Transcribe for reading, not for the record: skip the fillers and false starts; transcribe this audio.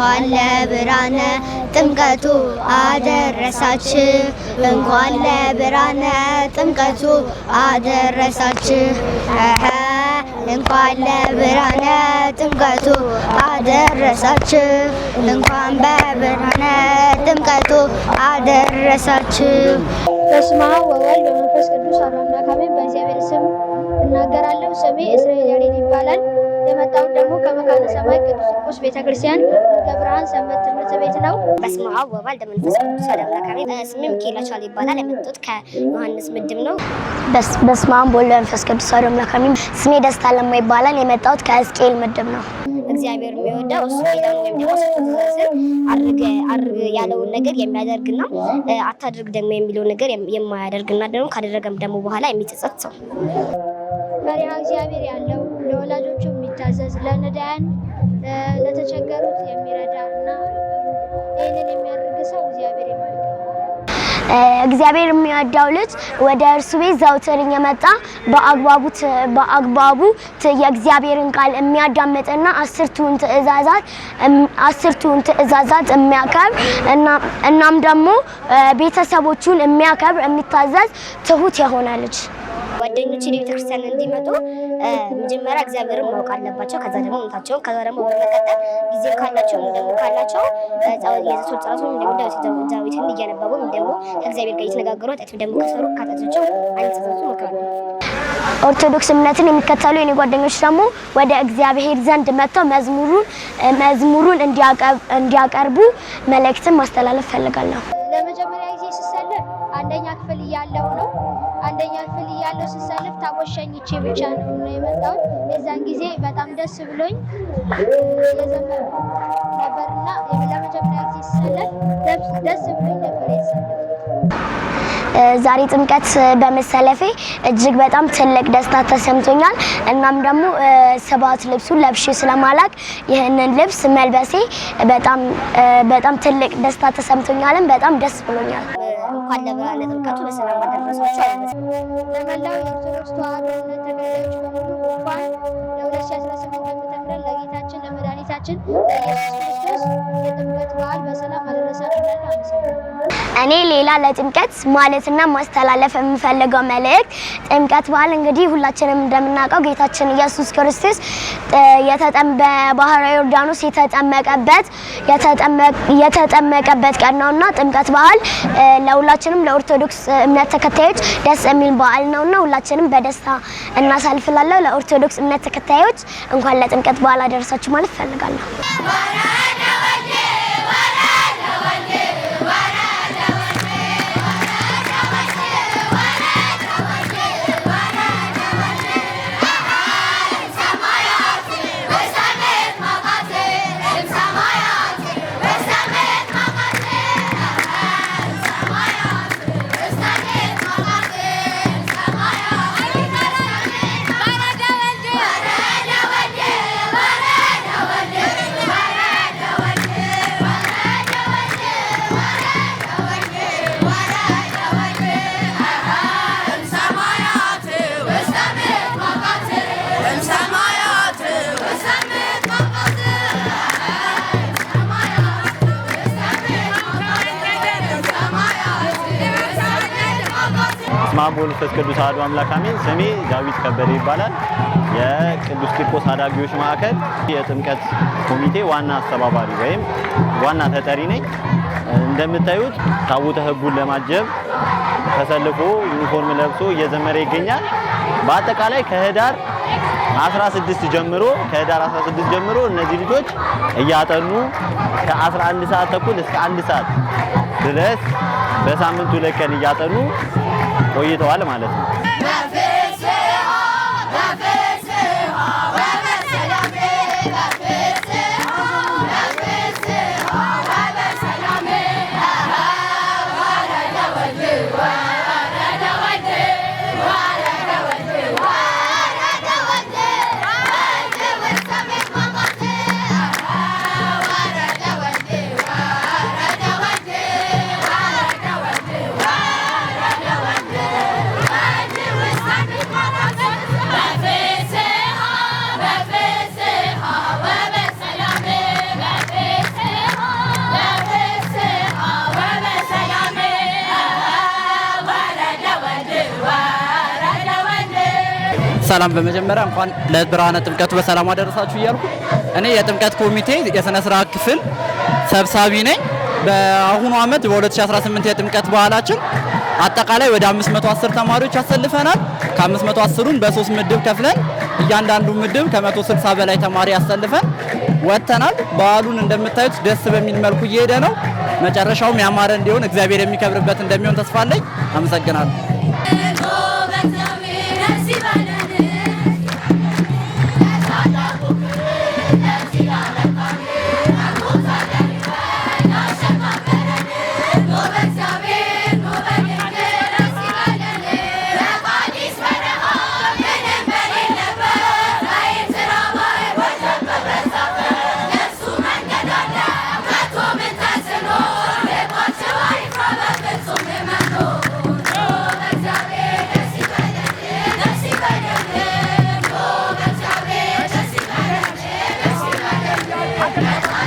እንኳን ለብርሃነ ጥምቀቱ አደረሳችሁ እንኳን ለብርሃነ ጥምቀቱ አደረሳችሁ እንኳን ለብርሃነ ጥምቀቱ አደረሳችሁ እንኳን በብርሃነ ጥምቀቱ አደረሳችሁ። በስመ አብ ወወልድ ወመንፈስ ቅዱስ አሐዱ አምላክ አሜን። በእግዚአብሔር ስም እናገራለሁ። ስሜ እስራኤል ያሬድ ይባላል። የመጣሁት ደግሞ ከመካነ ሰማይ ቅዱስ ቂርቆስ ቤተክርስቲያን ገብረሃን ሰንበት ትምህርት ቤት ነው። በስመ አብ ወወልድ ወመንፈስ ቅዱስ አሐዱ አምላክ አሜን። ስሜ ሚካኤል አቻል ይባላል። የመጣሁት ከዮሐንስ ምድብ ነው። በስመ አብ ወወልድ ወመንፈስ ቅዱስ አሐዱ አምላክ አሜን። ስሜ ደስታ ለማ ይባላል። የመጣሁት ከሕዝቅኤል ምድብ ነው። እግዚአብሔር የሚወደው እሱ ጌታን ወይም ደግሞ አድርግ ያለውን ነገር የሚያደርግና አታድርግ ደግሞ የሚለውን ነገር የማያደርግና ደግሞ ካደረገም ደግሞ በኋላ የሚጸጸት ሰው። ፈሪሃ እግዚአብሔር ያለው ለወላጆቹ የሚታዘዝ ለነዳያን ለተቸገሩት የሚረዳ እና ይህንን የሚያደርግ ሰው እግዚአብሔር ይወዳል። እግዚአብሔር የሚወደው ልጅ ወደ እርሱ ቤት ዘውትር እየመጣ በአግባቡ የእግዚአብሔርን ቃል የሚያዳምጥና አስርቱን ትእዛዛት የሚያከብር እናም ደግሞ ቤተሰቦቹን የሚያከብር የሚታዘዝ ትሁት የሆነ ልጅ። ጓደኞች ቤተክርስቲያን እንዲመጡ መጀመሪያ እግዚአብሔርን ማወቅ አለባቸው። ከዛ ደግሞ እምነታቸውን ከዛ ደግሞ በመቀጠል ጊዜ ካላቸው ጸሎቱን ደግሞ ዳዊትን እያነበቡ ደግሞ ከእግዚአብሔር ጋር እየተነጋገሩ ኃጢአት ደግሞ ከሰሩ ከኃጢአታቸው አይጸጸቱ እመክራለሁ። ኦርቶዶክስ እምነትን የሚከተሉ የኔ ጓደኞች ደግሞ ወደ እግዚአብሔር ዘንድ መጥተው መዝሙሩን እንዲያቀርቡ መልእክትን ማስተላለፍ ፈልጋለሁ። ለመጀመሪያ ጊዜ ስሰልፍ አንደኛ ክፍል እያለሁ ነው። አንደኛ ክፍል እያለሁ ስሰልፍ ታቦት ሸኝቼ ብቻ ነው የመጣሁት። የዛን ጊዜ በጣም ደስ ብሎኝ የዘመርኩ ነበርና ለመጀመሪያ ጊዜ ስሰልፍ ደስ ብሎኝ ነበር የተሰለፍኩት። ዛሬ ጥምቀት በመሰለፌ እጅግ በጣም ትልቅ ደስታ ተሰምቶኛል። እናም ደግሞ ሰባት ልብሱን ለብሼ ስለማላቅ ይህንን ልብስ መልበሴ በጣም ትልቅ ደስታ ተሰምቶኛል። በጣም ደስ ብሎኛል። እንኳን ለብርሃነ ጥምቀቱ በሰላም አደረሳችሁ። ለመላው የኦርቶዶክስ ተዋሕዶ እምነት ተከታዮች በሙሉ እንኳን ለ2018 ዓ.ም ለጌታችን ለመድኃኒታችን ለኢየሱስ ክርስቶስ የጥምቀት በዓል በሰላም አደረሳችሁ። እኔ ሌላ ለጥምቀት ማለትና ማስተላለፍ የምፈልገው መልእክት ጥምቀት በዓል እንግዲህ ሁላችንም እንደምናውቀው ጌታችን ኢየሱስ ክርስቶስ በባህረ ዮርዳኖስ የተጠመቀበት ቀን ነውና ጥምቀት በዓል ለሁላችንም ለኦርቶዶክስ እምነት ተከታዮች ደስ የሚል በዓል ነውና ሁላችንም በደስታ እናሳልፍላለሁ። ለኦርቶዶክስ እምነት ተከታዮች እንኳን ለጥምቀት በዓል አደረሳችሁ ማለት ፈልጋለሁ። በስመ አብ ወወልድ ወመንፈስ ቅዱስ አሐዱ አምላክ አሜን። ስሜ ዳዊት ከበደ ይባላል። የቅዱስ ቂርቆስ አዳጊዎች ማዕከል የጥምቀት ኮሚቴ ዋና አስተባባሪ ወይም ዋና ተጠሪ ነኝ። እንደምታዩት ታቦተ ሕጉን ለማጀብ ተሰልፎ ዩኒፎርም ለብሶ እየዘመረ ይገኛል። በአጠቃላይ ከህዳር 16 ጀምሮ እነዚህ ልጆች እያጠኑ ከ11 ሰዓት ተኩል እስከ 1 ሰዓት ድረስ በሳምንቱ ለቀን እያጠኑ ቆይተዋል ማለት ነው። ሰላም በመጀመሪያ እንኳን ለብርሃነ ጥምቀቱ በሰላም አደረሳችሁ እያልኩ እኔ የጥምቀት ኮሚቴ የሥነ ሥርዓት ክፍል ሰብሳቢ ነኝ። በአሁኑ ዓመት በ2018 የጥምቀት በዓላችን አጠቃላይ ወደ 510 ተማሪዎች አሰልፈናል። ከ510ን በ3 ምድብ ከፍለን እያንዳንዱ ምድብ ከ160 በላይ ተማሪ አሰልፈን ወጥተናል። በዓሉን እንደምታዩት ደስ በሚል መልኩ እየሄደ ነው። መጨረሻውም ያማረ እንዲሆን እግዚአብሔር የሚከብርበት እንደሚሆን ተስፋ አለኝ። አመሰግናለሁ። Thank you.